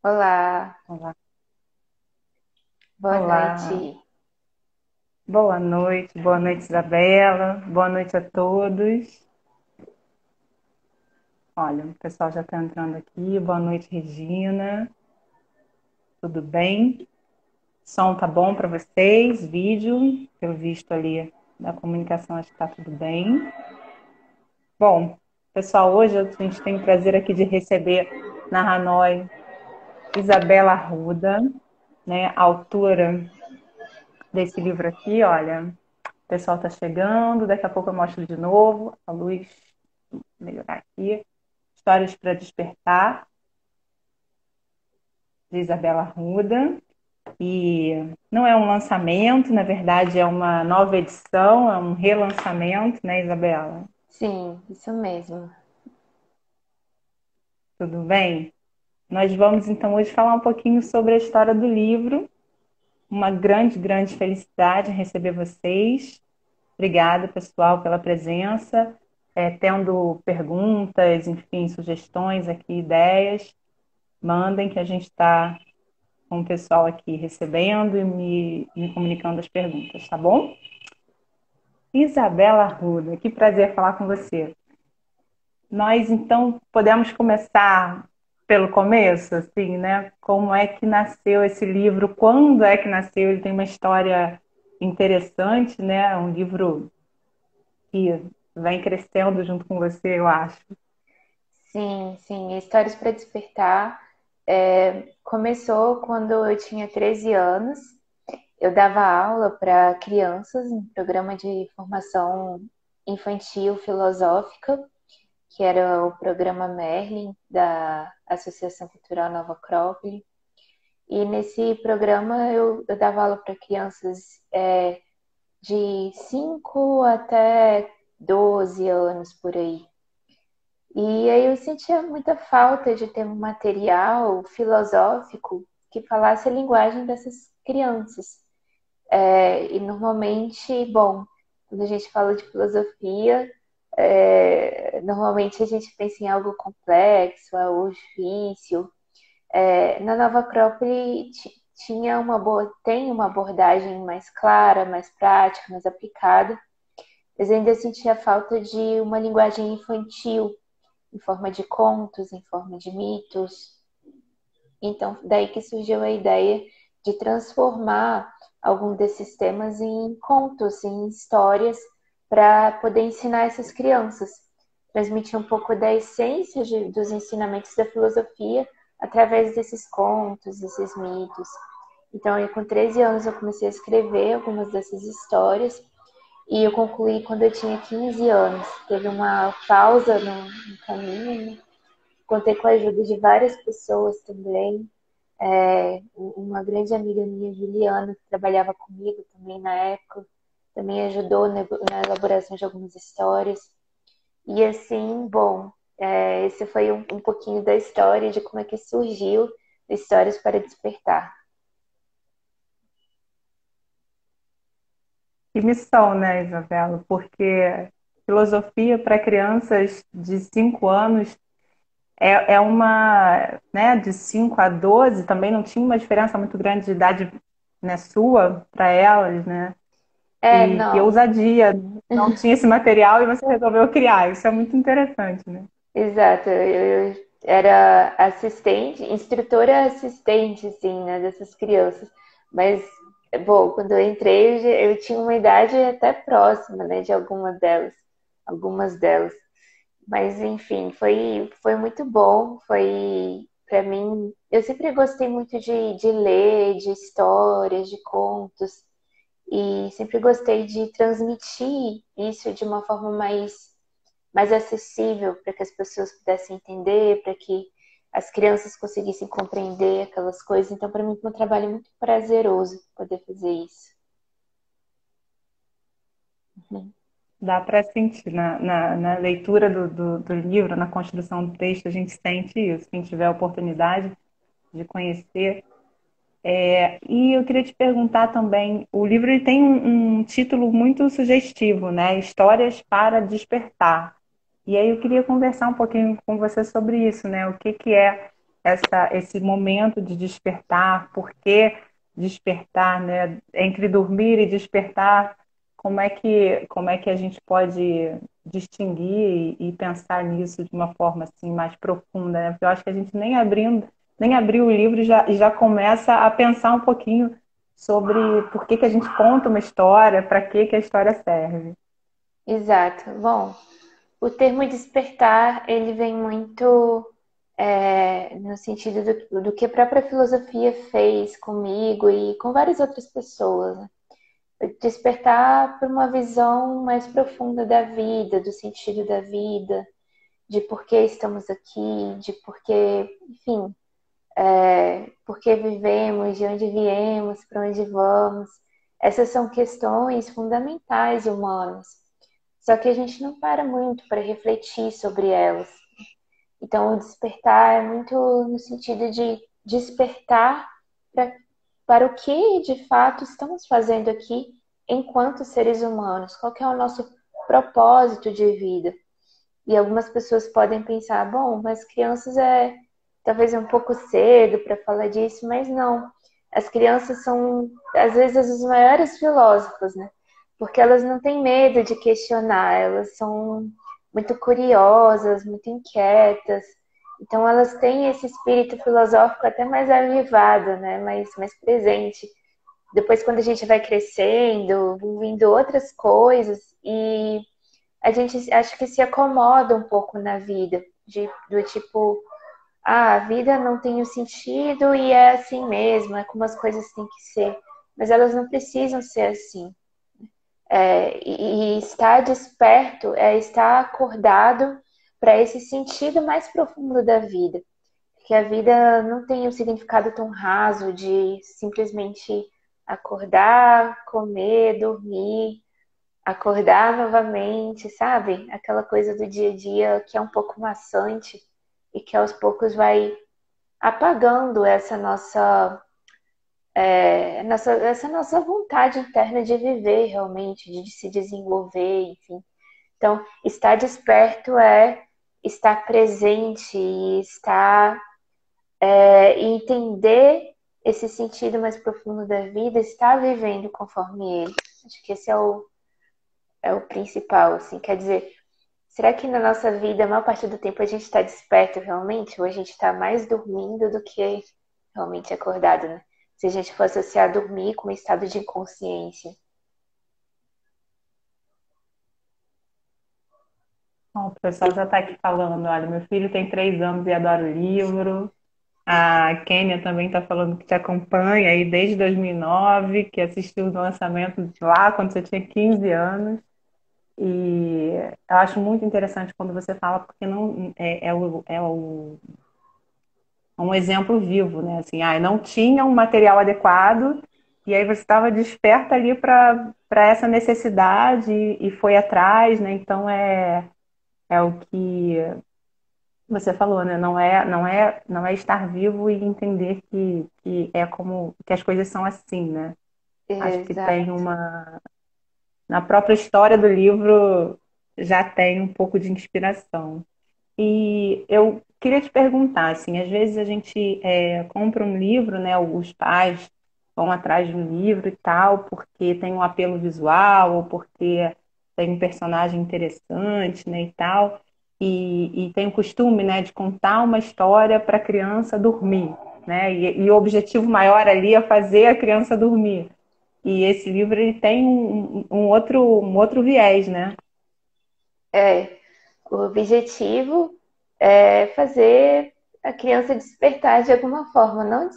Olá, Olá, boa olá, noite. boa noite, Isabela, boa noite a todos. Olha, o pessoal já está entrando aqui, boa noite, Regina, tudo bem? Som tá bom para vocês? Vídeo, pelo visto ali da comunicação, acho que está tudo bem. Bom, pessoal, hoje a gente tem o prazer aqui de receber na Hanoi Isabela Arruda, né, autora desse livro aqui, olha. O pessoal está chegando, daqui a pouco eu mostro de novo. A luz melhorar aqui. Histórias para Despertar, de Isabela Arruda. E não é um lançamento, na verdade é uma nova edição, é um relançamento, né, Isabela? Sim, isso mesmo. Tudo bem? Nós vamos então hoje falar um pouquinho sobre a história do livro. Uma grande, grande felicidade em receber vocês. Obrigada, pessoal, pela presença. Tendo perguntas, enfim, sugestões aqui, ideias, mandem que a gente está com o pessoal aqui recebendo e me comunicando as perguntas, tá bom? Isabela Arruda, que prazer falar com você. Nós, então, podemos começar pelo começo, assim, né? Como é que nasceu esse livro? Quando é que nasceu? Ele tem uma história interessante, né? Um livro que vem crescendo junto com você, eu acho. Sim, sim. Histórias para Despertar começou quando eu tinha 13 anos. Eu dava aula para crianças em programa de formação infantil filosófica, que era o programa Merlin da Associação Cultural Nova Acrópole. E nesse programa eu dava aula para crianças de 5 até 12 anos por aí. E aí eu sentia muita falta de ter um material filosófico que falasse a linguagem dessas crianças. E normalmente, bom, quando a gente fala de filosofia, normalmente a gente pensa em algo complexo, algo difícil. Na Nova Acrópole tem uma abordagem mais clara, mais prática, mais aplicada, mas ainda sentia falta de uma linguagem infantil em forma de contos, em forma de mitos. Então, daí que surgiu a ideia de transformar algum desses temas em contos, em histórias, para poder ensinar essas crianças. Transmitir um pouco da essência dos ensinamentos da filosofia através desses contos, desses mitos. Então, eu, com 13 anos, eu comecei a escrever algumas dessas histórias e eu concluí quando eu tinha 15 anos. Teve uma pausa no caminho, né? Contei com a ajuda de várias pessoas também. Uma grande amiga minha, Juliana, que trabalhava comigo também na época, também ajudou na elaboração de algumas histórias. E assim, bom, esse foi um pouquinho da história, de como é que surgiu Histórias para Despertar. Que missão, né, Isabela? Porque filosofia para crianças de 5 anos é uma, né, de 5 a 12 também não tinha uma diferença muito grande de idade, né, sua para elas, né? E que Não, ousadia, não tinha esse material e você resolveu criar. Isso é muito interessante, né? exato. Eu era assistente, instrutora assistente, assim, né, dessas crianças. Mas, bom, quando eu entrei, eu tinha uma idade até próxima, né, de algumas delas. Mas, enfim, foi muito bom. Foi, para mim, eu sempre gostei muito de ler, de histórias, de contos. E sempre gostei de transmitir isso de uma forma mais acessível para que as pessoas pudessem entender, para que as crianças conseguissem compreender aquelas coisas. Então, para mim, foi um trabalho muito prazeroso poder fazer isso. Uhum. Dá para sentir na leitura do livro, na construção do texto, a gente sente isso. Quem tiver a oportunidade de conhecer. E eu queria te perguntar também, o livro ele tem um título muito sugestivo, né? Histórias para Despertar. E aí eu queria conversar um pouquinho com você sobre isso, né? O que que é esse momento de despertar, por que despertar, né? Entre dormir e despertar, como é que a gente pode distinguir e pensar nisso de uma forma assim mais profunda, né? Porque eu acho que a gente nem abriu o livro e já começa a pensar um pouquinho sobre por que que a gente conta uma história, para que a história serve. Exato. Bom, o termo despertar, ele vem muito no sentido do que a própria filosofia fez comigo e com várias outras pessoas, né? Despertar para uma visão mais profunda da vida, do sentido da vida, de por que estamos aqui, de por que, enfim, por que vivemos, de onde viemos, para onde vamos. Essas são questões fundamentais humanas. Só que a gente não para muito para refletir sobre elas. Então, o despertar é muito no sentido de despertar para, para o que de fato estamos fazendo aqui enquanto seres humanos. Qual que é o nosso propósito de vida? E algumas pessoas podem pensar, bom, mas crianças talvez um pouco cedo para falar disso, mas não. As crianças são, às vezes, os maiores filósofos, né? Porque elas não têm medo de questionar, elas são muito curiosas, muito inquietas. Então, elas têm esse espírito filosófico até mais avivado, né? Mais presente. Depois, quando a gente vai crescendo, vindo outras coisas, e a gente acho que se acomoda um pouco na vida, do tipo, a vida não tem um sentido e é assim mesmo, é como as coisas têm que ser. Mas elas não precisam ser assim. E estar desperto é estar acordado para esse sentido mais profundo da vida. Que a vida não tem um significado tão raso de simplesmente acordar, comer, dormir, acordar novamente, sabe? Aquela coisa do dia a dia que é um pouco maçante e que aos poucos vai apagando essa nossa vontade interna de viver realmente, de se desenvolver, enfim. Então, estar desperto é estar presente e estar e entender esse sentido mais profundo da vida, estar vivendo conforme ele. Acho que esse é o principal, assim. Quer dizer, será que na nossa vida, a maior parte do tempo, a gente está desperto realmente? Ou a gente está mais dormindo do que realmente acordado, né? Se a gente for associar dormir com um estado de inconsciência. Bom, o pessoal já está aqui falando, olha, meu filho tem 3 anos e adora o livro. A Kênia também está falando que te acompanha aí desde 2009, que assistiu o lançamento lá quando você tinha 15 anos. E eu acho muito interessante quando você fala, porque não um exemplo vivo, né? Assim, não tinha um material adequado, e aí você estava desperta ali para essa necessidade e foi atrás, né? Então é o que você falou, né? Não é estar vivo e entender que é como que as coisas são assim, né? Acho que tem Exato. na própria história do livro já tem um pouco de inspiração. E eu queria te perguntar, assim, às vezes a gente compra um livro, né? Os pais vão atrás de um livro e tal, porque tem um apelo visual, ou porque tem um personagem interessante, né, e tal, e tem o costume, né, de contar uma história para a criança dormir, né? E o objetivo maior ali é fazer a criança dormir. E esse livro ele tem um outro viés, né? É, o objetivo é fazer a criança despertar de alguma forma. Não,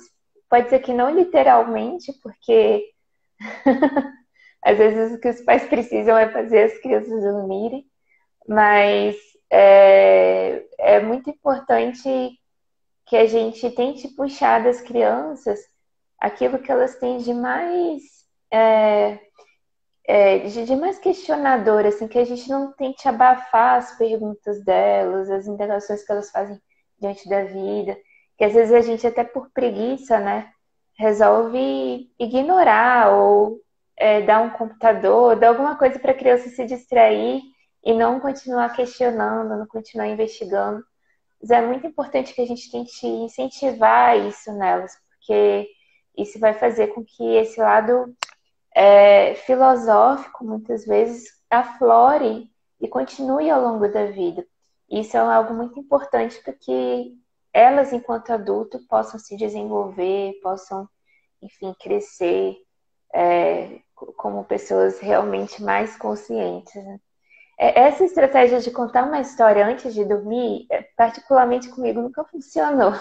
pode ser que não literalmente, porque às vezes o que os pais precisam é fazer as crianças dormirem, mas é muito importante que a gente tente puxar das crianças aquilo que elas têm de mais é, de mais questionador, assim, que a gente não tente abafar as perguntas delas, as indagações que elas fazem diante da vida, que às vezes a gente até por preguiça, né, resolve ignorar ou dar um computador, dar alguma coisa para a criança se distrair e não continuar questionando, não continuar investigando. Mas é muito importante que a gente tente incentivar isso nelas, porque isso vai fazer com que esse lado filosófico, muitas vezes, aflore e continue ao longo da vida. Isso é algo muito importante para que elas, enquanto adulto, possam se desenvolver, possam, enfim, crescer como pessoas realmente mais conscientes, né? Essa estratégia de contar uma história antes de dormir, particularmente comigo, nunca funcionou.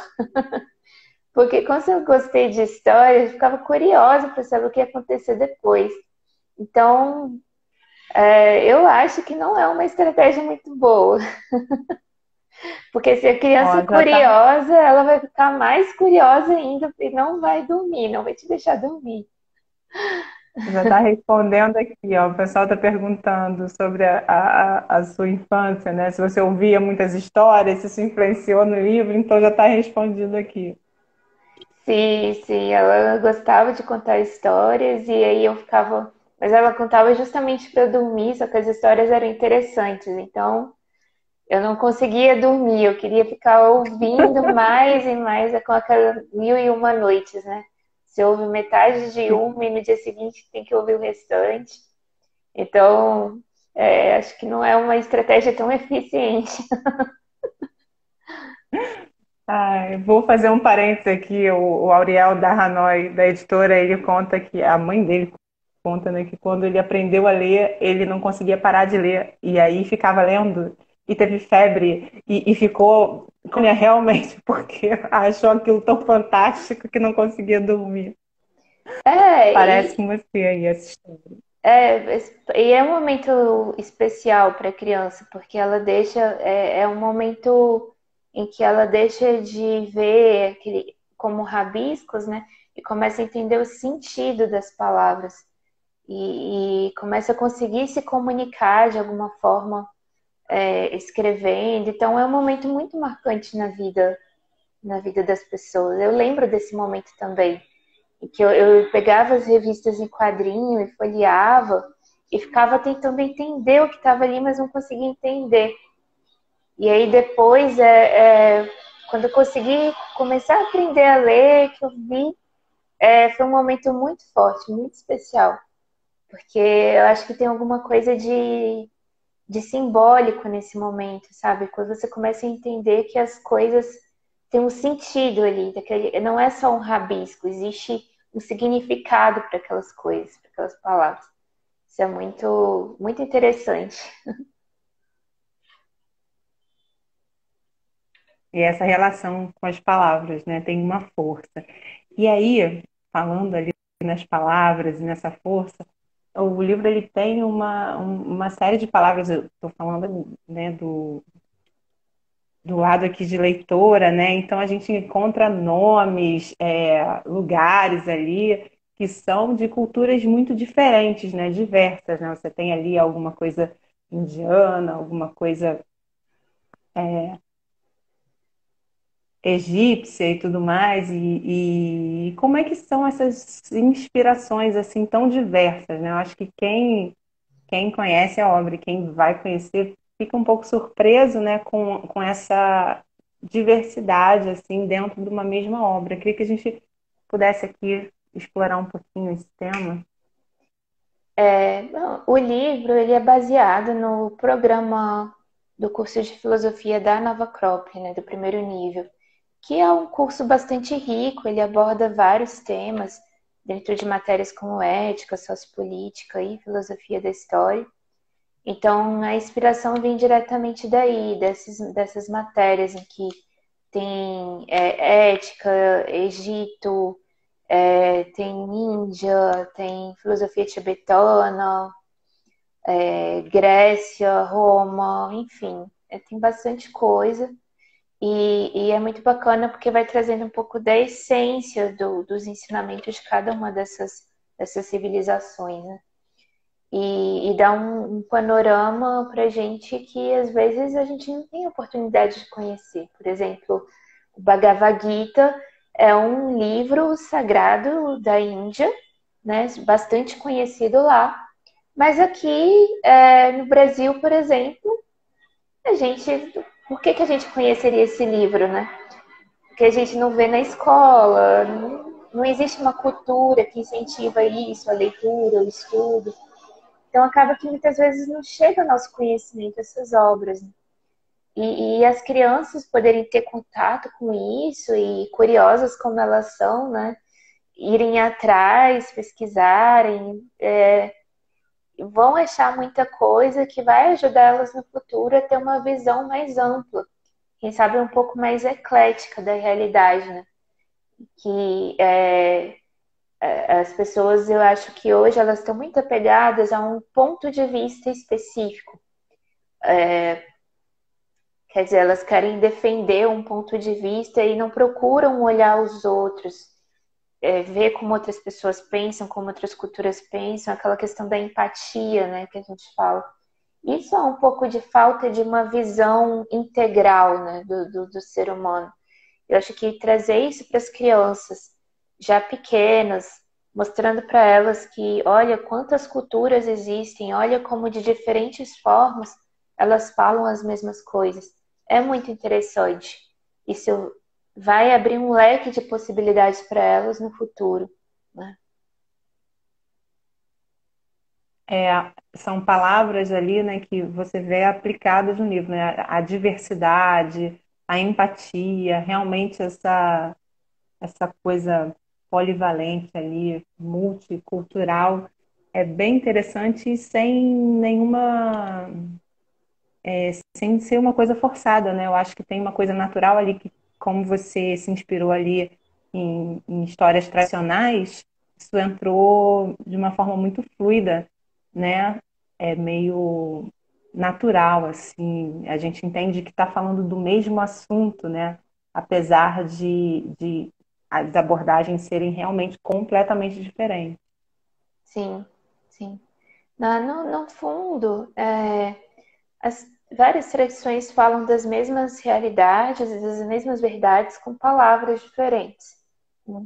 Porque quando eu gostei de história, eu ficava curiosa para saber o que ia acontecer depois. Então, eu acho que não é uma estratégia muito boa. Porque se a criança Ó, é curiosa, ela vai ficar mais curiosa ainda e não vai dormir, não vai te deixar dormir. já tá respondendo aqui, ó. O pessoal está perguntando sobre a sua infância, né? Se você ouvia muitas histórias, se isso influenciou no livro, então já está respondido aqui. Sim, sim, ela gostava de contar histórias e aí eu ficava. Mas ela contava justamente para eu dormir, só que as histórias eram interessantes, então eu não conseguia dormir, eu queria ficar ouvindo mais e mais com aquelas 1001 noites, né? Se ouve metade de uma e no dia seguinte tem que ouvir o restante. Então, acho que não é uma estratégia tão eficiente. Ah, eu vou fazer um parênteses aqui. O Auriel da Hanoi, da editora, ele conta que a mãe dele conta, né, que quando ele aprendeu a ler, ele não conseguia parar de ler. E aí ficava lendo e teve febre e ficou realmente porque achou aquilo tão fantástico que não conseguia dormir. Parece É, com você aí essa história. e é um momento especial para a criança, porque ela deixa, um momento em que ela deixa de ver aquele, como rabiscos, né? E começa a entender o sentido das palavras. E começa a conseguir se comunicar de alguma forma, escrevendo. Então é um momento muito marcante na vida das pessoas. Eu lembro desse momento também em que eu pegava as revistas em quadrinho e folheava e ficava tentando entender o que estava ali, mas não conseguia entender. E aí depois, quando eu consegui começar a aprender a ler, que eu vi, foi um momento muito forte, muito especial, porque eu acho que tem alguma coisa de simbólico nesse momento, sabe? Quando você começa a entender que as coisas têm um sentido ali, não é só um rabisco, existe um significado para aquelas coisas, para aquelas palavras. Isso é muito, muito interessante. E essa relação com as palavras, né, tem uma força. E aí, falando ali nas palavras e nessa força, o livro ele tem uma série de palavras, eu estou falando, né, do lado aqui de leitora, né? Então a gente encontra nomes, lugares ali que são de culturas muito diferentes, né? Diversas, né? Você tem ali alguma coisa indiana, alguma coisa egípcia e tudo mais, e como é que são essas inspirações assim tão diversas, né? Eu acho que quem conhece a obra e quem vai conhecer fica um pouco surpreso, né, com essa diversidade assim dentro de uma mesma obra. Eu queria que a gente pudesse aqui explorar um pouquinho esse tema. Bom, o livro ele é baseado no programa do curso de filosofia da Nova Crop, né, do primeiro nível, que é um curso bastante rico, ele aborda vários temas dentro de matérias como ética, sociopolítica e filosofia da história. Então, a inspiração vem diretamente daí, dessas matérias em que tem ética, Egito, tem Índia, tem filosofia tibetana, Grécia, Roma, enfim, tem bastante coisa. E é muito bacana porque vai trazendo um pouco da essência dos ensinamentos de cada uma dessas civilizações, né? E dá um panorama para gente que às vezes a gente não tem oportunidade de conhecer. Por exemplo, o Bhagavad Gita é um livro sagrado da Índia, né? Bastante conhecido lá. Mas aqui no Brasil, por exemplo, a gente por que a gente conheceria esse livro, né? Porque a gente não vê na escola, não existe uma cultura que incentiva isso, a leitura, o estudo. Então acaba que muitas vezes não chega ao nosso conhecimento essas obras, né? E as crianças poderem ter contato com isso e curiosas como elas são, né? Irem atrás, pesquisarem, vão achar muita coisa que vai ajudar elas no futuro a ter uma visão mais ampla, quem sabe um pouco mais eclética da realidade, né? Que as pessoas, eu acho que hoje elas estão muito apegadas a um ponto de vista específico. Quer dizer, elas querem defender um ponto de vista e não procuram olhar os outros, ver como outras pessoas pensam, como outras culturas pensam, aquela questão da empatia, né, que a gente fala. Isso é um pouco de falta de uma visão integral, né, do ser humano. Eu acho que trazer isso para as crianças, já pequenas, mostrando para elas que, olha quantas culturas existem, olha como de diferentes formas elas falam as mesmas coisas. É muito interessante. Isso vai abrir um leque de possibilidades para elas no futuro, né? São palavras ali, né, que você vê aplicadas no livro, né? A diversidade, a empatia, realmente essa coisa polivalente ali, multicultural, é bem interessante e sem ser uma coisa forçada, né? Eu acho que tem uma coisa natural ali que, como você se inspirou ali em histórias tradicionais, isso entrou de uma forma muito fluida, né? É meio natural, assim. A gente entende que está falando do mesmo assunto, né? Apesar de as abordagens serem realmente completamente diferentes. Sim, sim. No fundo, as várias tradições falam das mesmas realidades e das mesmas verdades com palavras diferentes, né?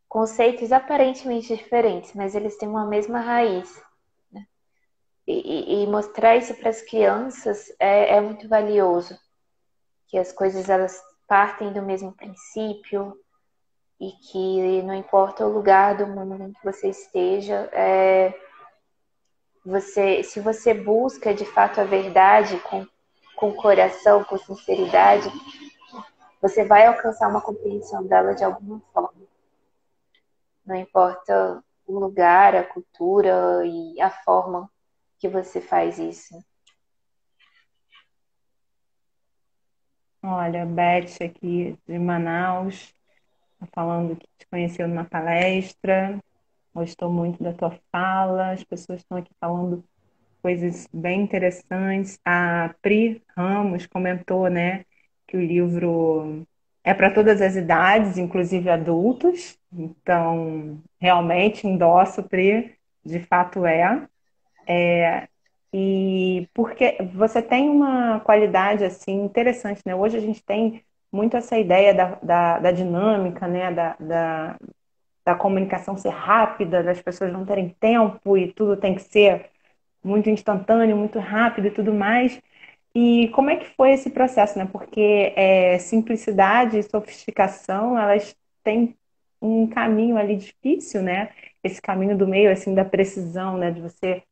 Conceitos aparentemente diferentes, mas eles têm uma mesma raiz. E mostrar isso para as crianças é muito valioso, que as coisas elas partem do mesmo princípio e que não importa o lugar do mundo em que você esteja, se você busca de fato a verdade com coração, com sinceridade, você vai alcançar uma compreensão dela de alguma forma. Não importa o lugar, a cultura e a forma que você faz isso. Olha, Beth aqui de Manaus, tá falando que te conheceu numa palestra, gostou muito da tua fala, as pessoas estão aqui falando coisas bem interessantes. A Pri Ramos comentou, né, que o livro é para todas as idades, inclusive adultos. Então, realmente endosso, Pri, de fato é. E porque você tem uma qualidade assim interessante, né? Hoje a gente tem muito essa ideia da dinâmica, né? Da comunicação ser rápida, das pessoas não terem tempo e tudo tem que ser muito instantâneo, muito rápido e tudo mais. E como é que foi esse processo, né? Porque simplicidade e sofisticação, elas têm um caminho ali difícil, né? Esse caminho do meio, assim, da precisão, né? De você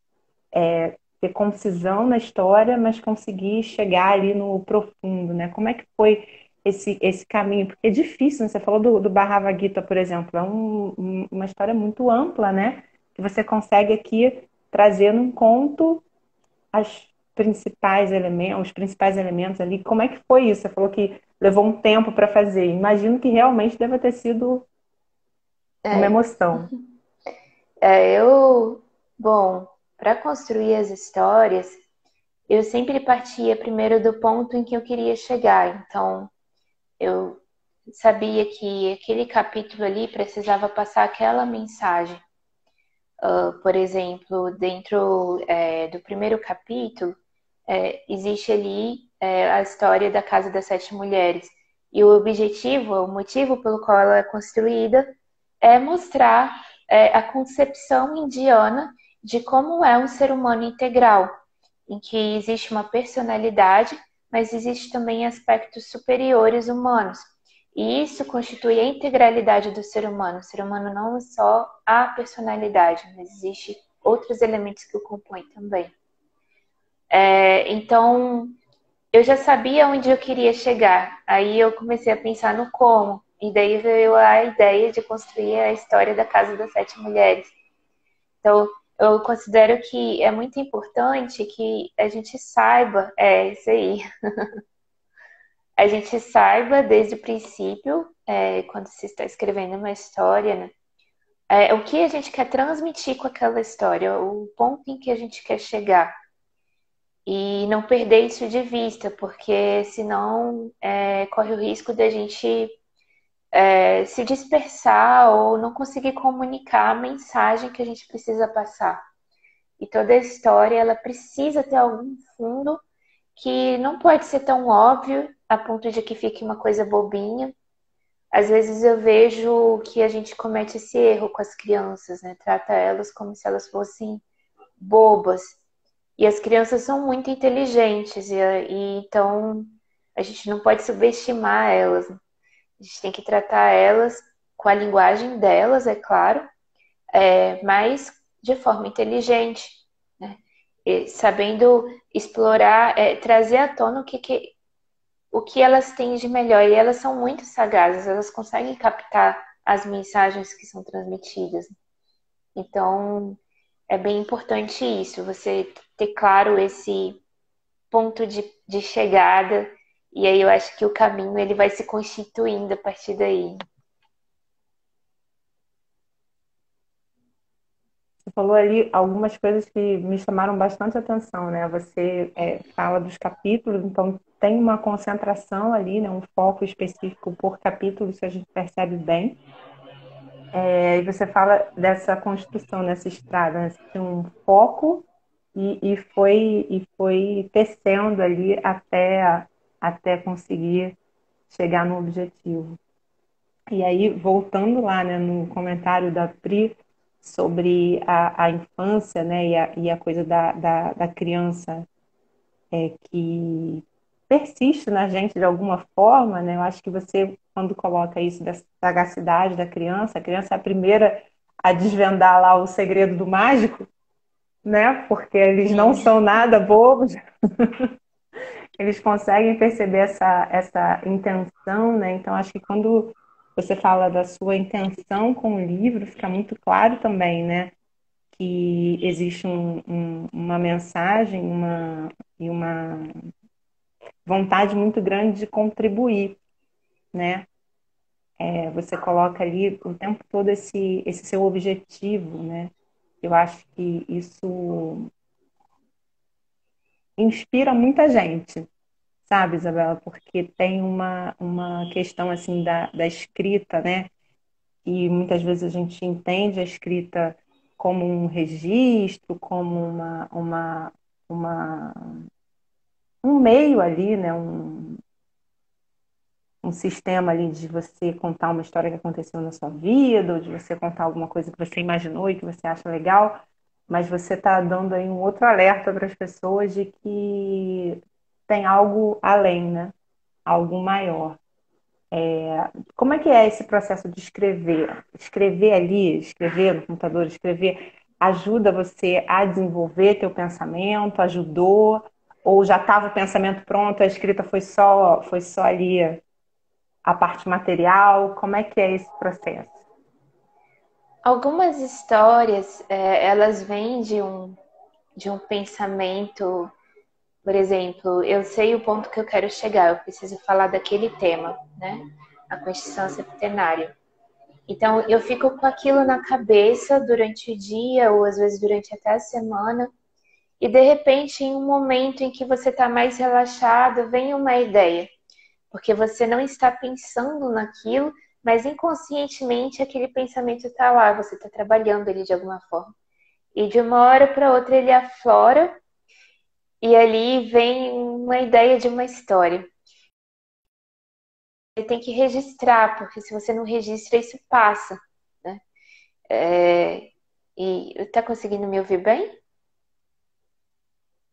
ter concisão na história, mas conseguir chegar ali no profundo, né? Como é que foi esse caminho? Porque é difícil, né? Você falou do Bhagavad Gita, por exemplo, é uma história muito ampla, né? Que você consegue aqui trazer num conto os principais elementos ali. Como é que foi isso? Você falou que levou um tempo para fazer. Imagino que realmente deve ter sido uma É, emoção. bom, para construir as histórias, eu sempre partia primeiro do ponto em que eu queria chegar. Então, eu sabia que aquele capítulo ali precisava passar aquela mensagem. Por exemplo, dentro do primeiro capítulo, existe ali a história da Casa das Sete Mulheres. E o objetivo, o motivo pelo qual ela é construída é mostrar a concepção indiana de como é um ser humano integral, em que existe uma personalidade, mas existe também aspectos superiores humanos. E isso constitui a integralidade do ser humano. O ser humano não é só a personalidade, mas existe outros elementos que o compõem também. Então, eu já sabia onde eu queria chegar. Aí eu comecei a pensar no como. E daí veio a ideia de construir a história da Casa das Sete Mulheres. Então, eu considero que é muito importante que a gente saiba, isso aí, a gente saiba desde o princípio, quando se está escrevendo uma história, né, o que a gente quer transmitir com aquela história, o ponto em que a gente quer chegar. E não perder isso de vista, porque senão corre o risco da gente se dispersar ou não conseguir comunicar a mensagem que a gente precisa passar. E toda a história, ela precisa ter algum fundo que não pode ser tão óbvio a ponto de que fique uma coisa bobinha. Às vezes eu vejo que a gente comete esse erro com as crianças, né? Trata elas como se elas fossem bobas. E as crianças são muito inteligentes, e então a gente não pode subestimar elas. A gente tem que tratar elas com a linguagem delas, é claro, mas de forma inteligente, né? E sabendo explorar, trazer à tona o que elas têm de melhor. E elas são muito sagazes, elas conseguem captar as mensagens que são transmitidas. Então, é bem importante isso, você ter claro esse ponto de chegada, e aí eu acho que o caminho ele vai se constituindo a partir daí. Você falou ali algumas coisas que me chamaram bastante atenção, né? Você fala dos capítulos, então tem uma concentração ali, né? Um foco específico por capítulo, isso a gente percebe bem. E você fala dessa construção, nessa estrada, né? Você tem um foco e foi tecendo ali até conseguir chegar no objetivo. E aí, voltando lá, né, no comentário da Pri sobre a infância, né, e a coisa da criança que persiste na gente de alguma forma, né, eu acho que você, quando coloca isso da sagacidade da criança, a criança é a primeira a desvendar lá o segredo do mágico, né, porque eles não Sim. são nada bobos, eles conseguem perceber essa intenção, né? Então, acho que quando você fala da sua intenção com o livro, fica muito claro também, né? Que existe uma mensagem e uma vontade muito grande de contribuir, né? Você coloca ali o tempo todo esse seu objetivo, né? Eu acho que isso inspira muita gente, sabe, Isabela? Porque tem uma questão assim da escrita, né? E muitas vezes a gente entende a escrita como um registro, como uma, um meio ali, né? Um sistema ali de você contar uma história que aconteceu na sua vida, ou de você contar alguma coisa que você imaginou e que você acha legal, mas você está dando aí um outro alerta para as pessoas de que tem algo além, né? Algo maior. Como é que é esse processo de escrever? Escrever ali, escrever no computador, escrever, ajuda você a desenvolver teu pensamento? Ajudou? Ou já estava o pensamento pronto, a escrita foi só ali a parte material? Como é que é esse processo? Algumas histórias, elas vêm de um pensamento, por exemplo, eu sei o ponto que eu quero chegar, eu preciso falar daquele tema, né? A Constituição Septenária. Então, eu fico com aquilo na cabeça durante o dia, ou às vezes durante até a semana, e de repente, em um momento em que você está mais relaxado, vem uma ideia, porque você não está pensando naquilo, mas inconscientemente aquele pensamento está lá, você está trabalhando ele de alguma forma. E de uma hora para outra ele aflora, e ali vem uma ideia de uma história. Você tem que registrar, porque se você não registra, isso passa, né? E tá conseguindo me ouvir bem?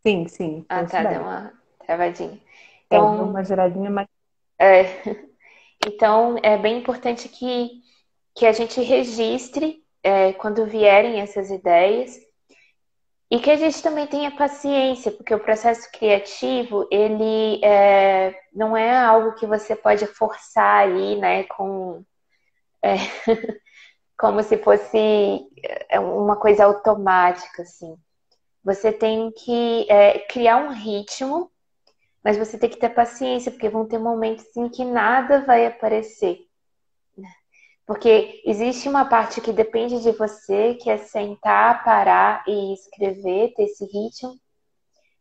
Sim, sim, Ah, ouço tá, deu bem. uma travadinha. Deu Então, uma giradinha, mas é, então é bem importante que a gente registre quando vierem essas ideias e que a gente também tenha paciência, porque o processo criativo, ele não é algo que você pode forçar ali, né, como se fosse uma coisa automática, assim. Você tem que criar um ritmo, mas você tem que ter paciência, porque vão ter momentos em que nada vai aparecer. Porque existe uma parte que depende de você, que é sentar, parar e escrever, ter esse ritmo.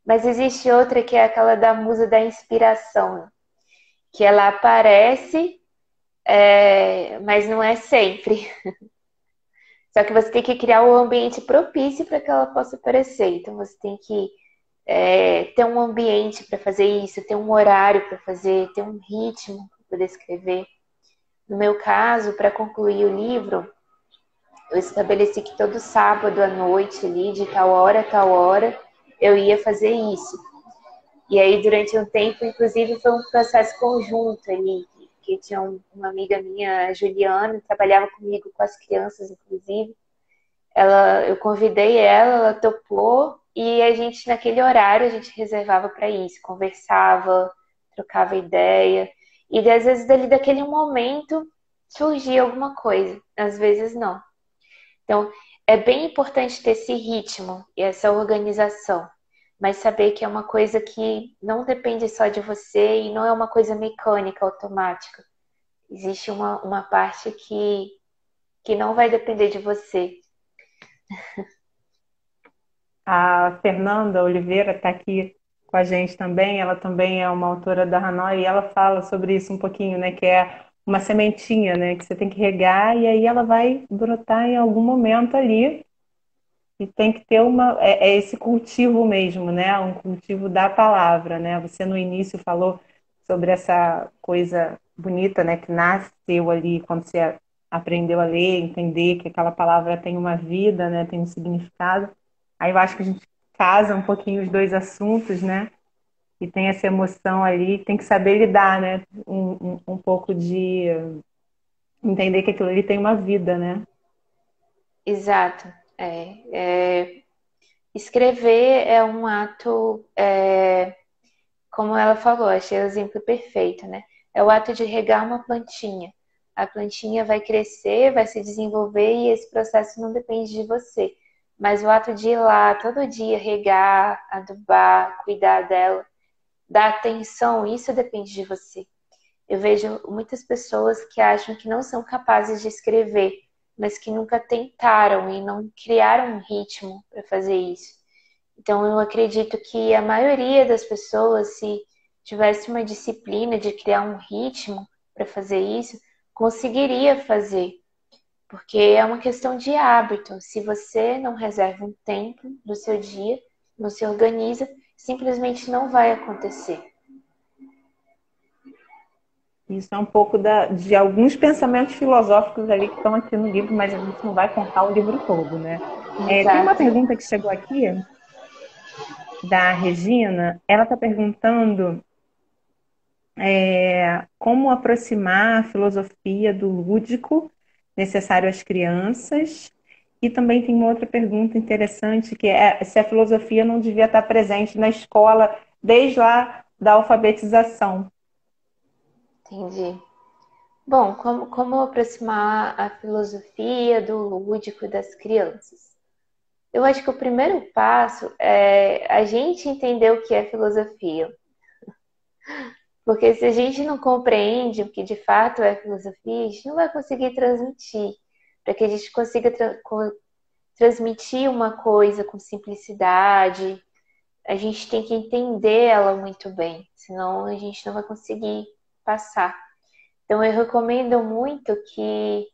Mas existe outra que é aquela da musa da inspiração, que ela aparece, mas não é sempre. Só que você tem que criar um ambiente propício para que ela possa aparecer. Então você tem que ter um ambiente para fazer isso, ter um horário para fazer, ter um ritmo para poder escrever. No meu caso, para concluir o livro, eu estabeleci que todo sábado à noite, ali, de tal hora a tal hora, eu ia fazer isso. E aí, durante um tempo, inclusive, foi um processo conjunto ali, que tinha uma amiga minha, a Juliana, trabalhava comigo com as crianças, inclusive. Eu convidei ela, ela topou, e a gente, naquele horário, a gente reservava para isso, conversava, trocava ideia, e às vezes, dali daquele momento, surgia alguma coisa, às vezes não. Então, é bem importante ter esse ritmo e essa organização, mas saber que é uma coisa que não depende só de você e não é uma coisa mecânica, automática. Existe uma parte que não vai depender de você. a Fernanda Oliveira está aqui com a gente também. Ela também é uma autora da Hanoi e ela fala sobre isso um pouquinho, né? Que é uma sementinha, né? Que você tem que regar e aí ela vai brotar em algum momento ali. E tem que ter é esse cultivo mesmo, né? Um cultivo da palavra, né? Você no início falou sobre essa coisa bonita, né? Que nasceu ali quando você aprendeu a ler, entender que aquela palavra tem uma vida, né? Tem um significado. Aí eu acho que a gente casa um pouquinho os dois assuntos, né? E tem essa emoção ali, tem que saber lidar, né? Um pouco de entender que aquilo ali tem uma vida, né? Exato. Escrever é um ato, como ela falou, achei o exemplo perfeito, né? É o ato de regar uma plantinha. A plantinha vai crescer, vai se desenvolver e esse processo não depende de você. Mas o ato de ir lá todo dia regar, adubar, cuidar dela, dar atenção, isso depende de você. Eu vejo muitas pessoas que acham que não são capazes de escrever, mas que nunca tentaram e não criaram um ritmo para fazer isso. Então, eu acredito que a maioria das pessoas, se tivesse uma disciplina de criar um ritmo para fazer isso, conseguiria fazer, porque é uma questão de hábito. Se você não reserva um tempo do seu dia, não se organiza, simplesmente não vai acontecer. Isso é um pouco de alguns pensamentos filosóficos ali que estão aqui no livro, mas a gente não vai contar o livro todo, né? Tem uma Exato. pergunta que chegou aqui, da Regina. Ela está perguntando como aproximar a filosofia do lúdico necessário às crianças. E também tem uma outra pergunta interessante, que é se a filosofia não devia estar presente na escola desde lá da alfabetização. Entendi. Bom, como aproximar a filosofia do lúdico das crianças? Eu acho que o primeiro passo é a gente entender o que é filosofia. Porque se a gente não compreende o que de fato é filosofia, a gente não vai conseguir transmitir. Para que a gente consiga transmitir uma coisa com simplicidade, a gente tem que entender ela muito bem, senão a gente não vai conseguir passar. Então eu recomendo muito que,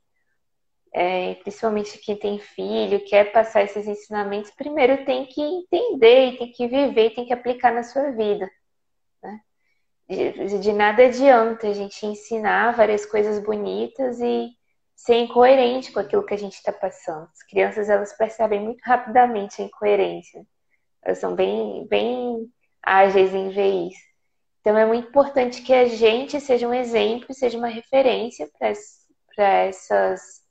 principalmente quem tem filho, quer passar esses ensinamentos, primeiro tem que entender, tem que viver, tem que aplicar na sua vida. Né? De nada adianta a gente ensinar várias coisas bonitas e ser incoerente com aquilo que a gente está passando. As crianças, elas percebem muito rapidamente a incoerência. Elas são bem ágeis em ver isso. Então é muito importante que a gente seja um exemplo, seja uma referência para essas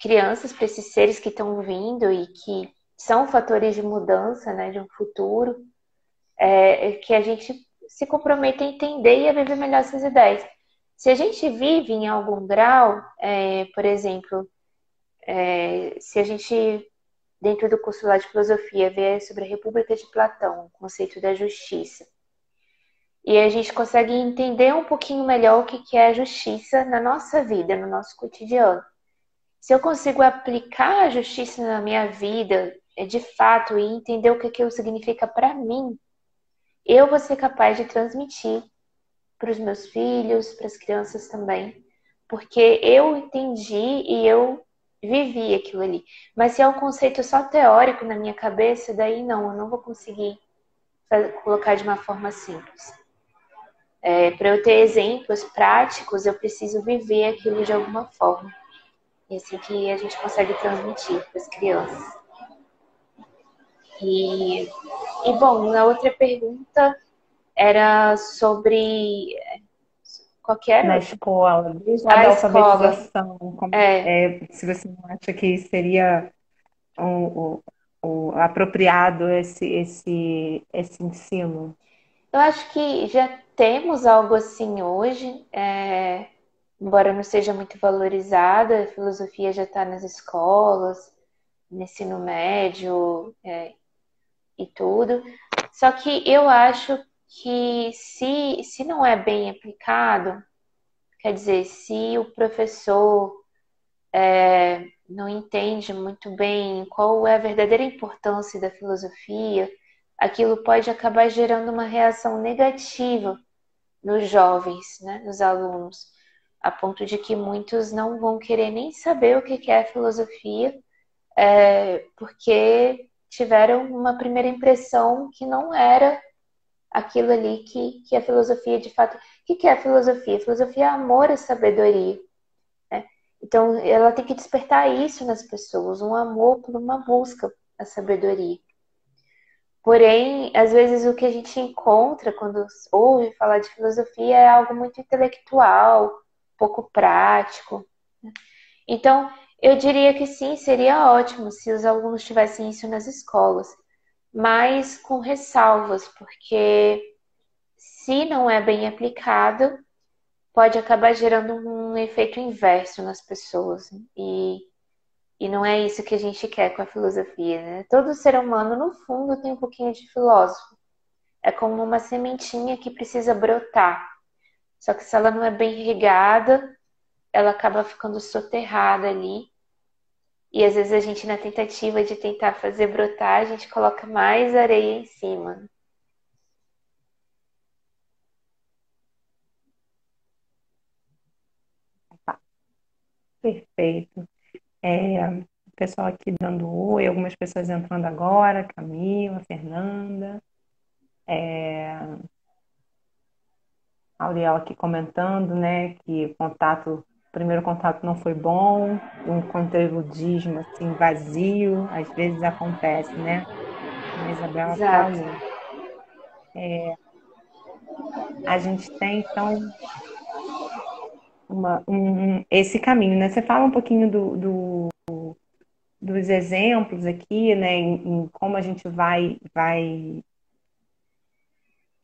crianças, para esses seres que estão vindo e que são fatores de mudança, né, de um futuro, que a gente se comprometa a entender e a viver melhor essas ideias. Se a gente vive em algum grau, por exemplo, se a gente, dentro do curso lá de filosofia, vê sobre a República de Platão, o conceito da justiça, e a gente consegue entender um pouquinho melhor o que é a justiça na nossa vida, no nosso cotidiano. Se eu consigo aplicar a justiça na minha vida, de fato, e entender o que aquilo significa para mim, eu vou ser capaz de transmitir para os meus filhos, para as crianças também, porque eu entendi e eu vivi aquilo ali. Mas se é um conceito só teórico na minha cabeça, daí não, eu não vou conseguir colocar de uma forma simples. Para eu ter exemplos práticos, eu preciso viver aquilo de alguma forma. E assim que a gente consegue transmitir para as crianças. E, bom, a outra pergunta era sobre qual que era Na outra? escola, desde lá A da escola. alfabetização, É, se você não acha que seria o apropriado esse ensino? eu acho que já temos algo assim hoje, embora não seja muito valorizada, a filosofia já está nas escolas, no ensino médio, e tudo. Só que eu acho que se não é bem aplicado, quer dizer, se o professor não entende muito bem qual é a verdadeira importância da filosofia, aquilo pode acabar gerando uma reação negativa nos jovens, né, nos alunos, a ponto de que muitos não vão querer nem saber o que é a filosofia, porque tiveram uma primeira impressão que não era aquilo ali que a filosofia de fato. O que é a filosofia? A filosofia é amor e sabedoria. Né? Então, ela tem que despertar isso nas pessoas, um amor por uma busca à sabedoria. Porém, às vezes o que a gente encontra quando ouve falar de filosofia é algo muito intelectual, pouco prático. Então, eu diria que sim, seria ótimo se os alunos tivessem isso nas escolas, mas com ressalvas, porque se não é bem aplicado, pode acabar gerando um efeito inverso nas pessoas. E não é isso que a gente quer com a filosofia, né? Todo ser humano, no fundo, tem um pouquinho de filósofo. É como uma sementinha que precisa brotar. Só que se ela não é bem regada, ela acaba ficando soterrada ali. E às vezes a gente, na tentativa de tentar fazer brotar, a gente coloca mais areia em cima. Perfeito. O pessoal aqui dando oi, algumas pessoas entrando agora, Camila, Fernanda, a Auriel aqui comentando, né, que o primeiro contato não foi bom, um conteúdismo assim vazio, às vezes acontece, né? Como a Isabela Exato. falou. A gente tem, então, esse caminho, né? Você fala um pouquinho dos exemplos aqui, né, em como a gente vai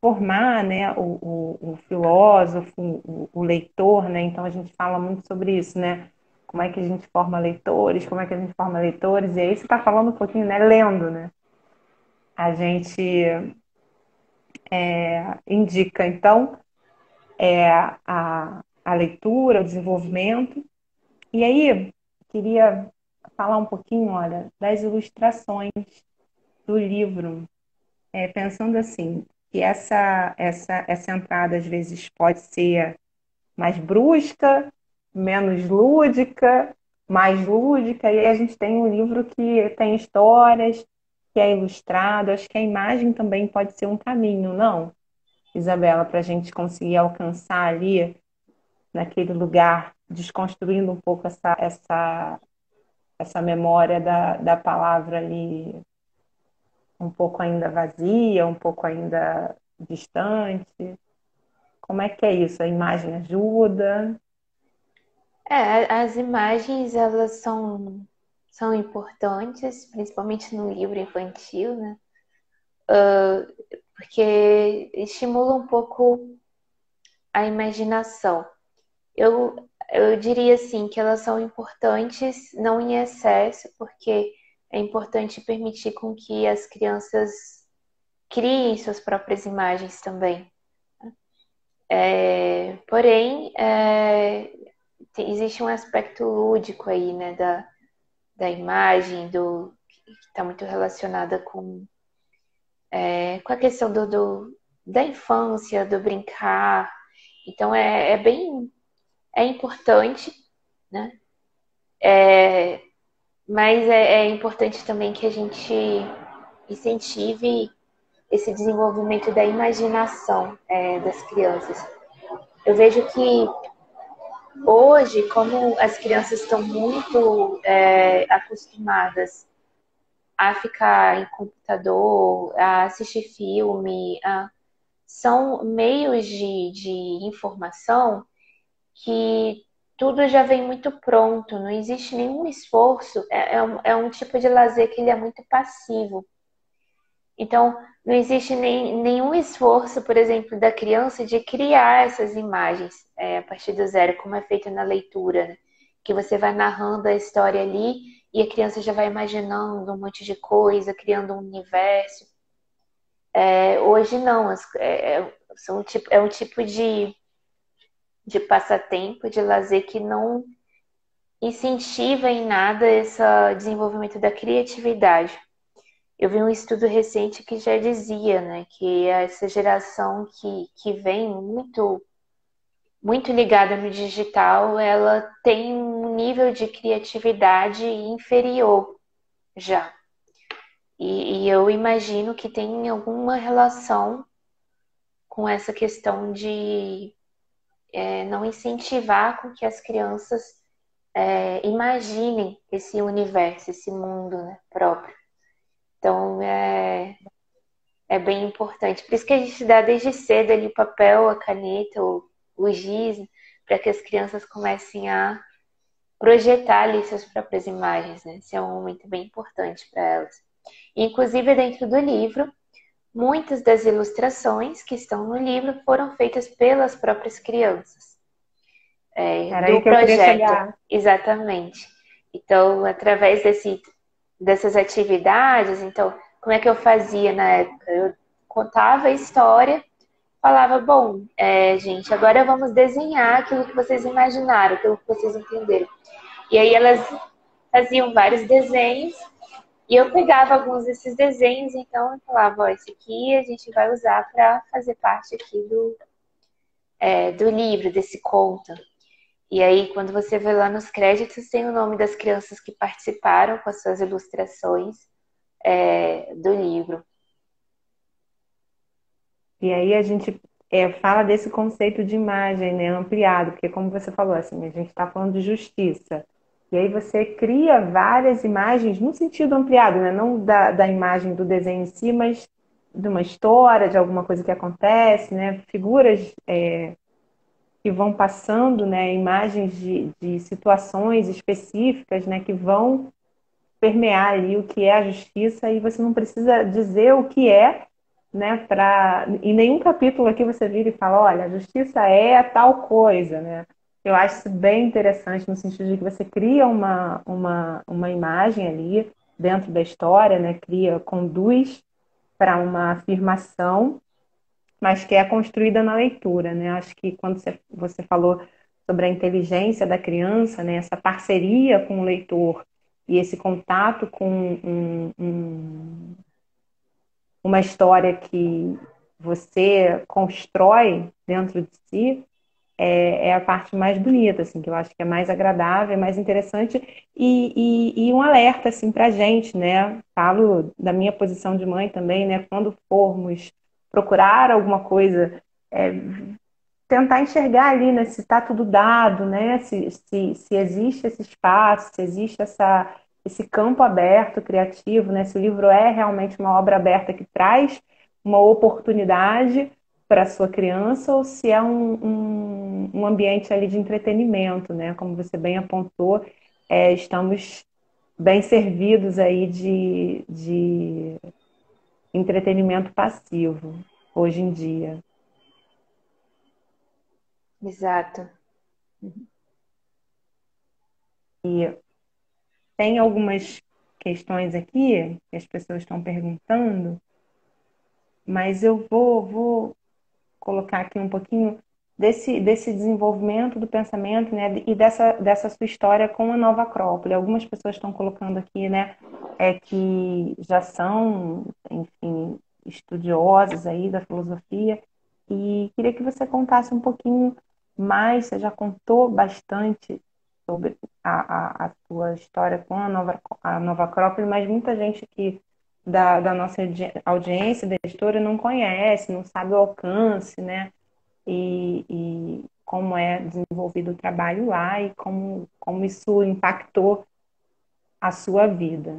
formar, né, o filósofo, o leitor, né? Então a gente fala muito sobre isso, né? Como é que a gente forma leitores, como é que a gente forma leitores, e aí você está falando um pouquinho, né, lendo, né? A gente indica, então, a leitura, o desenvolvimento, e aí queria falar um pouquinho, olha, das ilustrações do livro, pensando assim, que essa entrada às vezes pode ser mais brusca, menos lúdica, mais lúdica, e aí a gente tem um livro que tem histórias, que é ilustrado, acho que a imagem também pode ser um caminho, não, Isabela, para a gente conseguir alcançar ali, naquele lugar, desconstruindo um pouco essa memória da palavra ali, um pouco ainda vazia, um pouco ainda distante. Como é que é isso? A imagem ajuda? As imagens, elas são importantes, principalmente no livro infantil, né? Porque estimula um pouco a imaginação. Eu diria assim que elas são importantes, não em excesso, porque é importante permitir com que as crianças criem suas próprias imagens também. Porém, existe um aspecto lúdico aí, né, da imagem, que está muito relacionada com a questão da infância, do brincar. Então, é importante, né? Mas é importante também que a gente incentive esse desenvolvimento da imaginação das crianças. Eu vejo que hoje, como as crianças estão muito acostumadas a ficar em computador, a assistir filme, são meios de informação que tudo já vem muito pronto, não existe nenhum esforço, é um tipo de lazer que ele é muito passivo. Então, não existe nenhum esforço, por exemplo, da criança de criar essas imagens a partir do zero, como é feito na leitura, né? Que você vai narrando a história ali e a criança já vai imaginando um monte de coisa, criando um universo. Hoje não, é um tipo de passatempo, de lazer que não incentiva em nada esse desenvolvimento da criatividade. Eu vi um estudo recente que já dizia, né, que essa geração que vem muito ligada no digital, ela tem um nível de criatividade inferior já. E eu imagino que tem alguma relação com essa questão de não incentivar com que as crianças imaginem esse universo, esse mundo, né, próprio. Então, é bem importante. Por isso que a gente dá desde cedo ali o papel, a caneta, o giz, para que as crianças comecem a projetar ali suas próprias imagens, né? Esse é um momento bem importante para elas. Inclusive, dentro do livro, muitas das ilustrações que estão no livro foram feitas pelas próprias crianças, Era aí do que eu queria projeto, chegar. exatamente. Então, através dessas atividades, então, como é que eu fazia na época? Eu contava a história, falava, bom, gente, agora vamos desenhar aquilo que vocês imaginaram, aquilo que vocês entenderam. E aí elas faziam vários desenhos e eu pegava alguns desses desenhos, então eu falava, ó, esse aqui a gente vai usar para fazer parte aqui do livro, desse conto. E aí, quando você vê lá nos créditos, tem o nome das crianças que participaram com as suas ilustrações do livro. E aí a gente fala desse conceito de imagem, né, ampliado, porque como você falou, assim, a gente está falando de justiça. E aí você cria várias imagens no sentido ampliado, né? Não da imagem do desenho em si, mas de uma história, de alguma coisa que acontece, né? Figuras que vão passando, né? Imagens de situações específicas, né? Que vão permear ali o que é a justiça e você não precisa dizer o que é, né? Em nenhum capítulo aqui você vira e fala, olha, a justiça é tal coisa, né? Eu acho isso bem interessante no sentido de que você cria uma imagem ali dentro da história, né? Conduz para uma afirmação, mas que é construída na leitura, né? Acho que quando você falou sobre a inteligência da criança, né? Essa parceria com o leitor e esse contato com uma história que você constrói dentro de si, é a parte mais bonita, assim, que eu acho que é mais agradável, é mais interessante e um alerta, assim, para a gente, né? Falo da minha posição de mãe também, né? Quando formos procurar alguma coisa, é, tentar enxergar ali, né? Se está tudo dado, né? Se existe esse espaço, se existe esse campo aberto criativo, né? Se o livro é realmente uma obra aberta que traz uma oportunidade para a sua criança ou se é um ambiente ali de entretenimento, né? Como você bem apontou, estamos bem servidos aí de entretenimento passivo hoje em dia. Exato. E tem algumas questões aqui que as pessoas estão perguntando, mas eu vou colocar aqui um pouquinho desse desenvolvimento do pensamento, né, e dessa sua história com a Nova Acrópole. Algumas pessoas estão colocando aqui, né, que já são, enfim, estudiosos aí da filosofia, e queria que você contasse um pouquinho mais. Você já contou bastante sobre a sua história com a Nova Acrópole, mas muita gente aqui da nossa audiência, da editora, não conhece, não sabe o alcance, né? E como é desenvolvido o trabalho lá e como isso impactou a sua vida.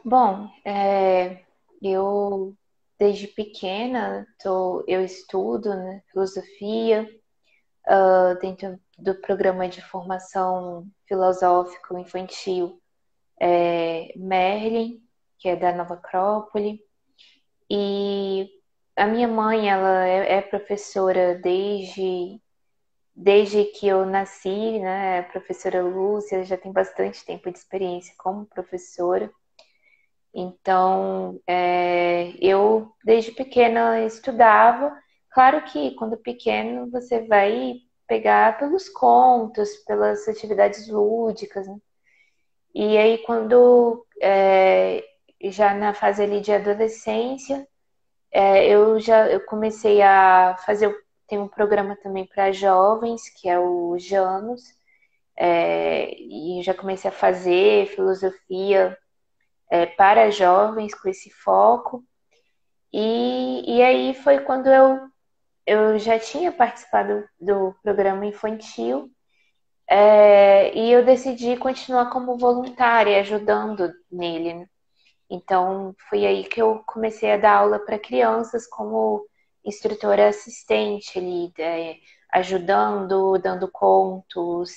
Bom, eu desde pequena eu estudo, né, filosofia, dentro do programa de formação filosófico infantil Merlin, que é da Nova Acrópole. E a minha mãe, ela é professora desde que eu nasci, né? A professora Lúcia já tem bastante tempo de experiência como professora. Então, eu desde pequena estudava. Claro que quando pequeno você vai pegar pelos contos, pelas atividades lúdicas, né? E aí já na fase ali de adolescência, eu comecei a fazer, tem um programa também para jovens, que é o Janos, e já comecei a fazer filosofia para jovens com esse foco. E aí foi quando eu já tinha participado do programa infantil, e eu decidi continuar como voluntária, ajudando nele, né? Então, foi aí que eu comecei a dar aula para crianças como instrutora assistente ali, ajudando, dando contos.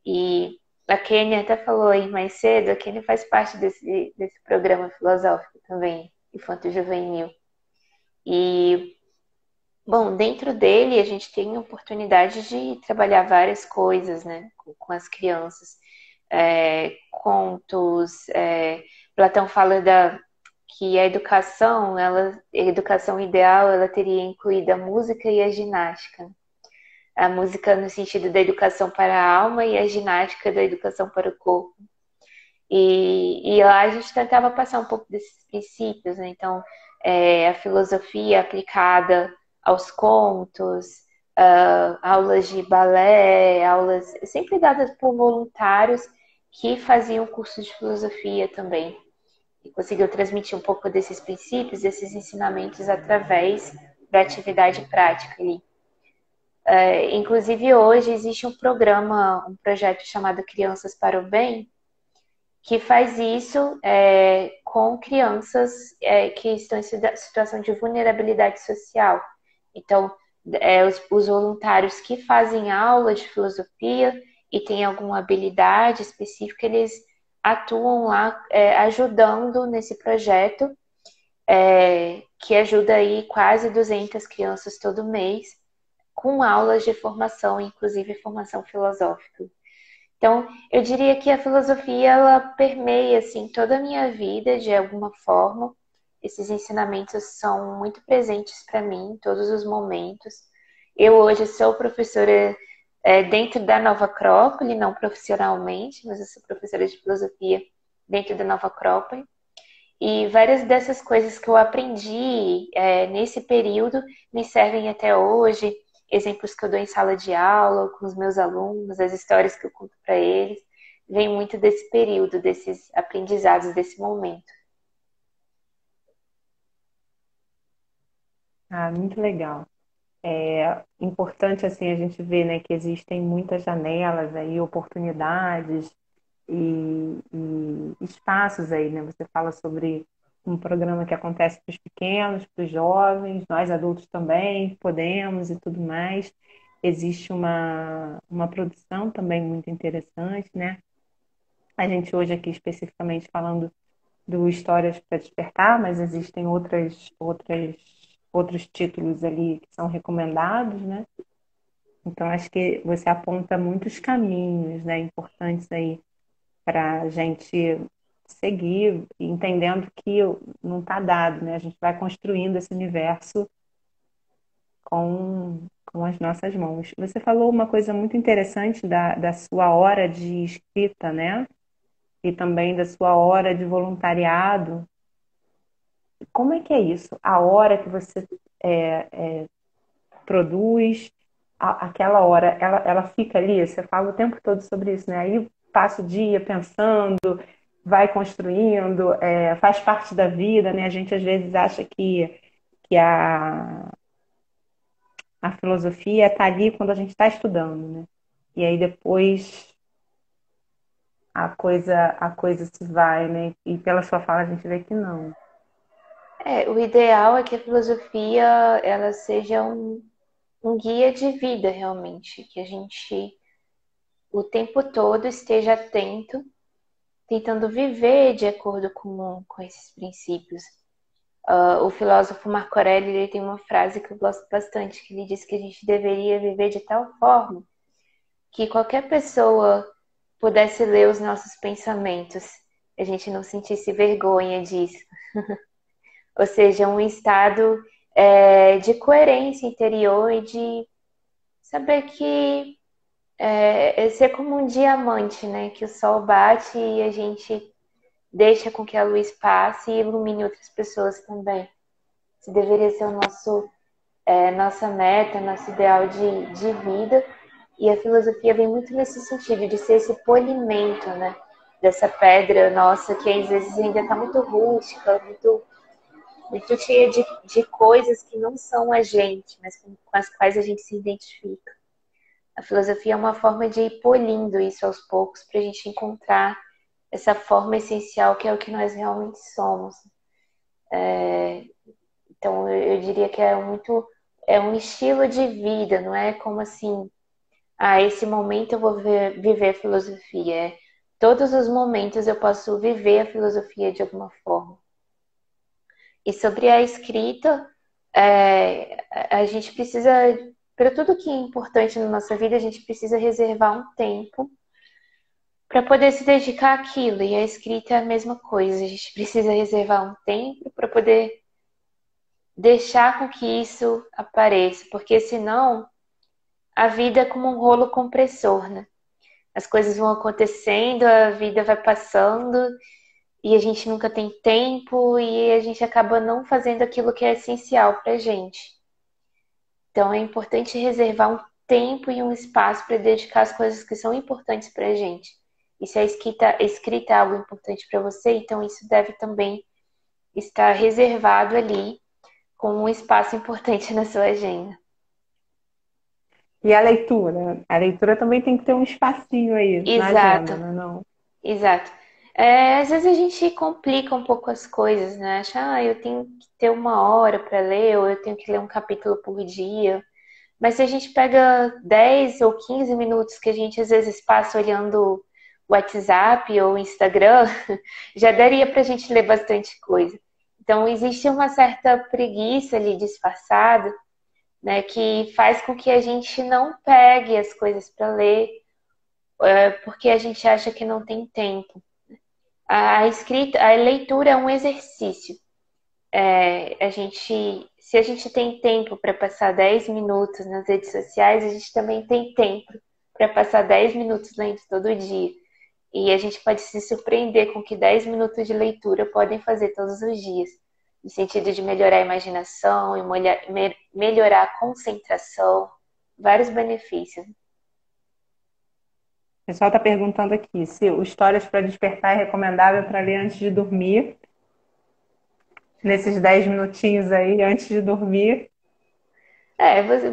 E a Kenny até falou aí mais cedo, a Kenny faz parte desse programa filosófico também, infanto-juvenil. E, bom, dentro dele a gente tem a oportunidade de trabalhar várias coisas, né, com as crianças. Contos, Platão fala que a educação ideal, ela teria incluído a música e a ginástica. A música no sentido da educação para a alma e a ginástica da educação para o corpo. E lá a gente tentava passar um pouco desses princípios, né? Então, a filosofia aplicada aos contos, aulas de balé, aulas sempre dadas por voluntários que faziam cursos de filosofia também. E conseguiu transmitir um pouco desses princípios, desses ensinamentos através da atividade prática ali. Inclusive hoje existe um programa, um projeto chamado Crianças para o Bem, que faz isso com crianças que estão em situação de vulnerabilidade social. Então, os voluntários que fazem aula de filosofia e têm alguma habilidade específica, eles atuam lá ajudando nesse projeto, que ajuda aí quase 200 crianças todo mês, com aulas de formação, inclusive formação filosófica. Então, eu diria que a filosofia ela permeia assim toda a minha vida de alguma forma. Esses ensinamentos são muito presentes para mim em todos os momentos. Eu hoje sou professora dentro da Nova Acrópole, não profissionalmente, mas eu sou professora de filosofia dentro da Nova Acrópole. E várias dessas coisas que eu aprendi nesse período me servem até hoje. Exemplos que eu dou em sala de aula com os meus alunos, as histórias que eu conto para eles, vem muito desse período, desses aprendizados, desse momento. Ah, muito legal. É importante assim a gente ver, né, que existem muitas janelas aí, oportunidades e espaços aí, né? Você fala sobre um programa que acontece para os pequenos, para os jovens, nós adultos também podemos e tudo mais. Existe uma produção também muito interessante, né? A gente hoje aqui especificamente falando do Histórias para Despertar, mas existem outros títulos ali que são recomendados, né? Então acho que você aponta muitos caminhos, né, importantes aí para a gente seguir, entendendo que não está dado, né? A gente vai construindo esse universo com as nossas mãos. Você falou uma coisa muito interessante da sua hora de escrita, né? E também da sua hora de voluntariado. Como é que é isso? A hora que você produz, aquela hora, ela fica ali, você fala o tempo todo sobre isso, né? Aí passa o dia pensando, vai construindo, faz parte da vida, né? A gente às vezes acha que a filosofia está ali quando a gente está estudando, né? E aí depois a coisa se vai, né? E pela sua fala a gente vê que não. O ideal é que a filosofia ela seja um guia de vida realmente, que a gente o tempo todo esteja atento, tentando viver de acordo com esses princípios. O filósofo Marco Aurélio ele tem uma frase que eu gosto bastante, que ele diz que a gente deveria viver de tal forma que qualquer pessoa pudesse ler os nossos pensamentos, a gente não sentisse vergonha disso. Ou seja, um estado de coerência interior e de saber que ser como um diamante, né? Que o sol bate e a gente deixa com que a luz passe e ilumine outras pessoas também. Isso deveria ser nossa meta, nosso ideal de vida. E a filosofia vem muito nesse sentido, de ser esse polimento, né? Dessa pedra nossa que às vezes ainda está muito rústica, muito cheia de coisas que não são a gente, mas com as quais a gente se identifica. A filosofia é uma forma de ir polindo isso aos poucos para a gente encontrar essa forma essencial que é o que nós realmente somos. Então eu diria que é um estilo de vida, não é como assim, esse momento eu vou viver a filosofia. Todos os momentos eu posso viver a filosofia de alguma forma. E sobre a escrita, a gente precisa, para tudo que é importante na nossa vida, a gente precisa reservar um tempo para poder se dedicar àquilo. E a escrita é a mesma coisa, a gente precisa reservar um tempo para poder deixar com que isso apareça, porque senão a vida é como um rolo compressor, né? As coisas vão acontecendo, a vida vai passando e a gente nunca tem tempo e a gente acaba não fazendo aquilo que é essencial para a gente. Então é importante reservar um tempo e um espaço para dedicar as coisas que são importantes para a gente. E se a escrita é algo importante para você, então isso deve também estar reservado ali com um espaço importante na sua agenda. E a leitura? A leitura também tem que ter um espacinho aí na agenda, Exato, não é não? exato. Às vezes a gente complica um pouco as coisas, né? Acha, eu tenho que ter uma hora para ler, ou eu tenho que ler um capítulo por dia. Mas se a gente pega 10 ou 15 minutos que a gente às vezes passa olhando o WhatsApp ou o Instagram, já daria para a gente ler bastante coisa. Então, existe uma certa preguiça ali disfarçada, né, que faz com que a gente não pegue as coisas para ler, porque a gente acha que não tem tempo. A leitura é um exercício. Se a gente tem tempo para passar 10 minutos nas redes sociais, a gente também tem tempo para passar 10 minutos lendo todo dia. E a gente pode se surpreender com o que 10 minutos de leitura podem fazer todos os dias, no sentido de melhorar a imaginação, e melhorar a concentração, vários benefícios. O pessoal está perguntando aqui se o Histórias para Despertar é recomendável para ler antes de dormir, nesses 10 minutinhos aí antes de dormir.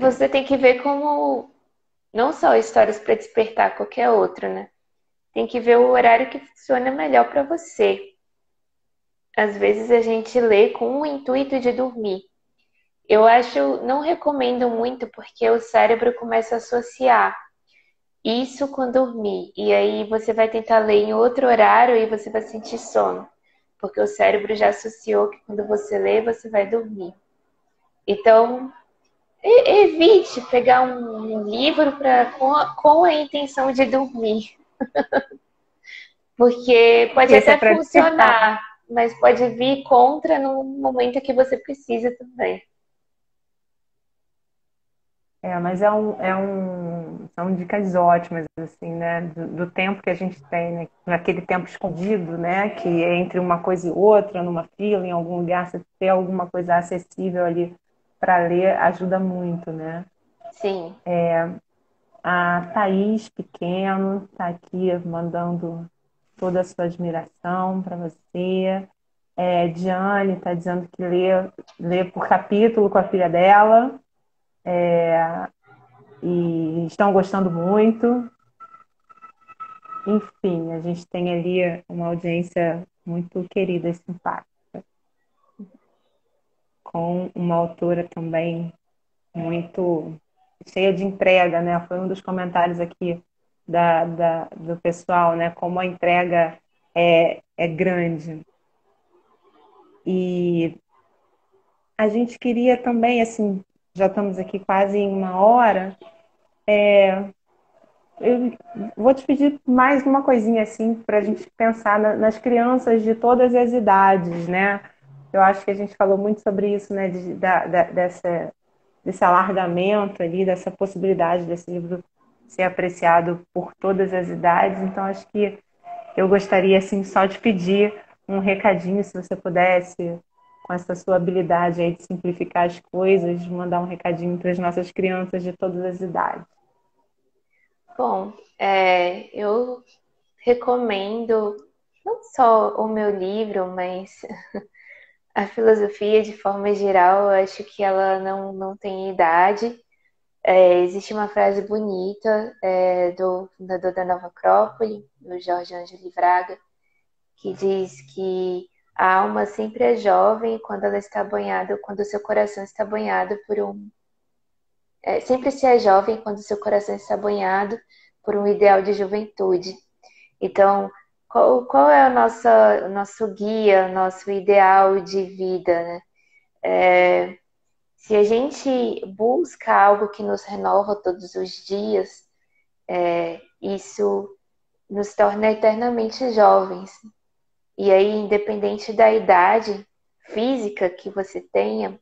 Você tem que ver como não só histórias para despertar qualquer outro, né? Tem que ver o horário que funciona melhor para você. às vezes a gente lê com o intuito de dormir. Eu acho, não recomendo muito porque o cérebro começa a associar isso com dormir. E aí você vai tentar ler em outro horário e você vai sentir sono. Porque o cérebro já associou que quando você lê, você vai dormir. Então, evite pegar um livro com a intenção de dormir. Porque pode Esse é até para despertar. funcionar, mas pode vir contra no momento que você precisa também. Mas são dicas ótimas, assim, né? Do tempo que a gente tem, né? Naquele tempo escondido, né? Que é entre uma coisa e outra, numa fila, em algum lugar, você ter alguma coisa acessível ali para ler ajuda muito, né? Sim. A Thaís Pequeno está aqui mandando toda a sua admiração para você. Diane está dizendo que lê por capítulo com a filha dela. E estão gostando muito. Enfim, a gente tem ali uma audiência muito querida e simpática, com uma autora também muito cheia de entrega, né? Foi um dos comentários aqui do pessoal, né? Como a entrega é grande. E a gente queria também, assim, já estamos aqui quase em uma hora, eu vou te pedir mais uma coisinha assim para a gente pensar nas crianças de todas as idades, né? Eu acho que a gente falou muito sobre isso, né? Desse alargamento ali, dessa possibilidade desse livro ser apreciado por todas as idades. Então, acho que eu gostaria assim só de pedir um recadinho, se você pudesse, com essa sua habilidade aí de simplificar as coisas, mandar um recadinho para as nossas crianças de todas as idades. Bom, eu recomendo não só o meu livro, mas a filosofia de forma geral. Eu acho que ela não tem idade. Existe uma frase bonita do fundador da Nova Acrópole, do Jorge Ângelo Braga, que diz que a alma sempre é jovem quando ela está banhada, quando o seu coração está banhado por sempre se é jovem quando o seu coração está banhado por um ideal de juventude. Então, qual é o nosso guia, nosso ideal de vida, né? Se a gente busca algo que nos renova todos os dias, isso nos torna eternamente jovens. E aí, independente da idade física que você tenha,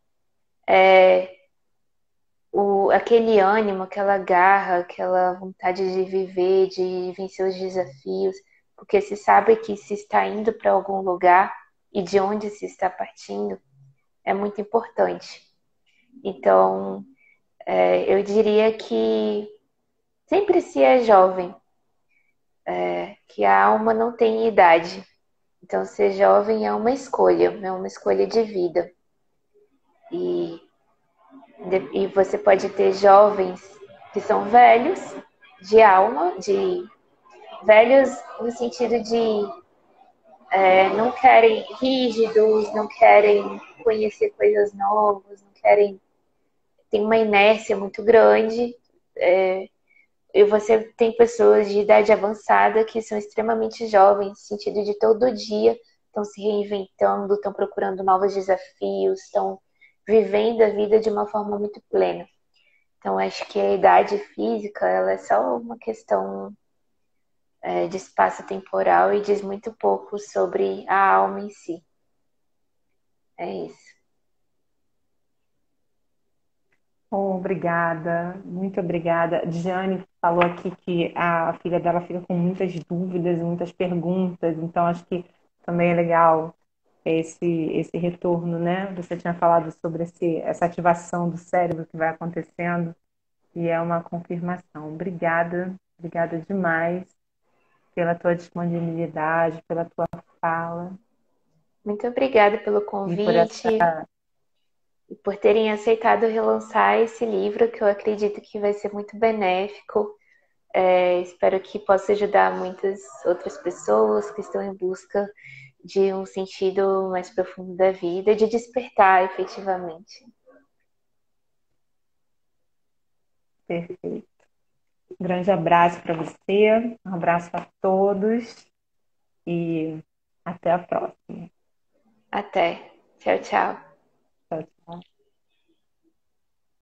aquele ânimo, aquela garra, aquela vontade de viver, de vencer os desafios, porque se sabe que se está indo para algum lugar e de onde se está partindo, é muito importante. Então, eu diria que sempre se é jovem, que a alma não tem idade. Então, ser jovem é uma escolha de vida. E, e você pode ter jovens que são velhos de alma, de velhos no sentido de não querem rígidos, não querem conhecer coisas novas, não querem. Tem uma inércia muito grande. E você tem pessoas de idade avançada que são extremamente jovens, no sentido de todo dia estão se reinventando, estão procurando novos desafios, estão vivendo a vida de uma forma muito plena. Então, acho que a idade física ela é só uma questão de espaço temporal e diz muito pouco sobre a alma em si. É isso. Obrigada, muito obrigada. Diane falou aqui que a filha dela fica com muitas dúvidas e muitas perguntas, então acho que também é legal esse retorno, né? Você tinha falado sobre essa ativação do cérebro que vai acontecendo e é uma confirmação. Obrigada, obrigada demais pela tua disponibilidade, pela tua fala Muito obrigada pelo e por convite e por terem aceitado relançar esse livro, que eu acredito que vai ser muito benéfico Espero que possa ajudar muitas outras pessoas que estão em busca de um sentido mais profundo da vida, de despertar efetivamente. Perfeito. Um grande abraço para você, um abraço a todos e até a próxima. Até. Tchau, tchau. Tchau, tchau.